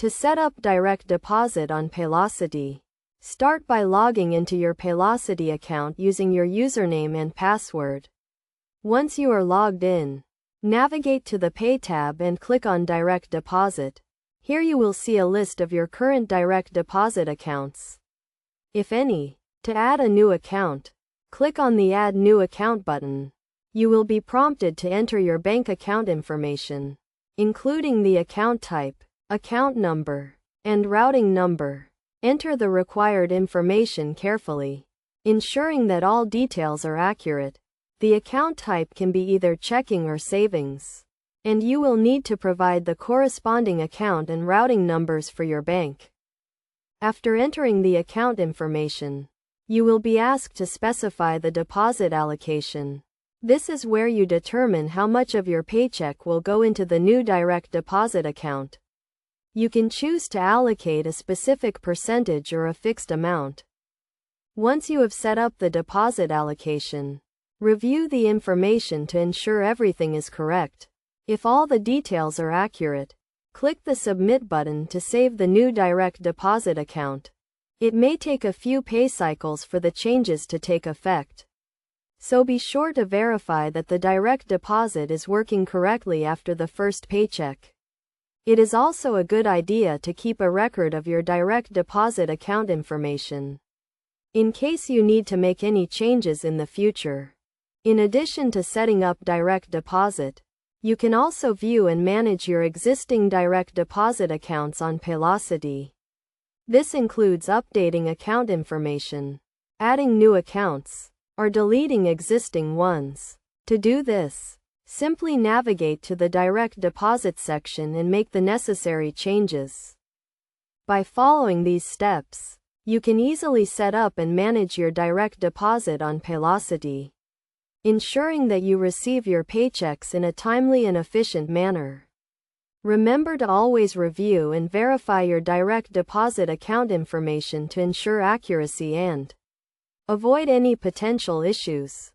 To set up direct deposit on Paylocity, start by logging into your Paylocity account using your username and password. Once you are logged in, navigate to the Pay tab and click on Direct Deposit. Here you will see a list of your current direct deposit accounts, if any. To add a new account, click on the Add New Account button. You will be prompted to enter your bank account information, including the account type, account number, and routing number. Enter the required information carefully, ensuring that all details are accurate. The account type can be either checking or savings, and you will need to provide the corresponding account and routing numbers for your bank. After entering the account information, you will be asked to specify the deposit allocation. This is where you determine how much of your paycheck will go into the new direct deposit account. You can choose to allocate a specific percentage or a fixed amount. Once you have set up the deposit allocation, review the information to ensure everything is correct. If all the details are accurate, click the Submit button to save the new direct deposit account. It may take a few pay cycles for the changes to take effect, so be sure to verify that the direct deposit is working correctly after the first paycheck. It is also a good idea to keep a record of your direct deposit account information, in case you need to make any changes in the future. In addition to setting up direct deposit, you can also view and manage your existing direct deposit accounts on Paylocity. This includes updating account information, adding new accounts, or deleting existing ones. To do this, simply navigate to the direct deposit section and make the necessary changes. By following these steps, you can easily set up and manage your direct deposit on Paylocity, ensuring that you receive your paychecks in a timely and efficient manner. Remember to always review and verify your direct deposit account information to ensure accuracy and avoid any potential issues.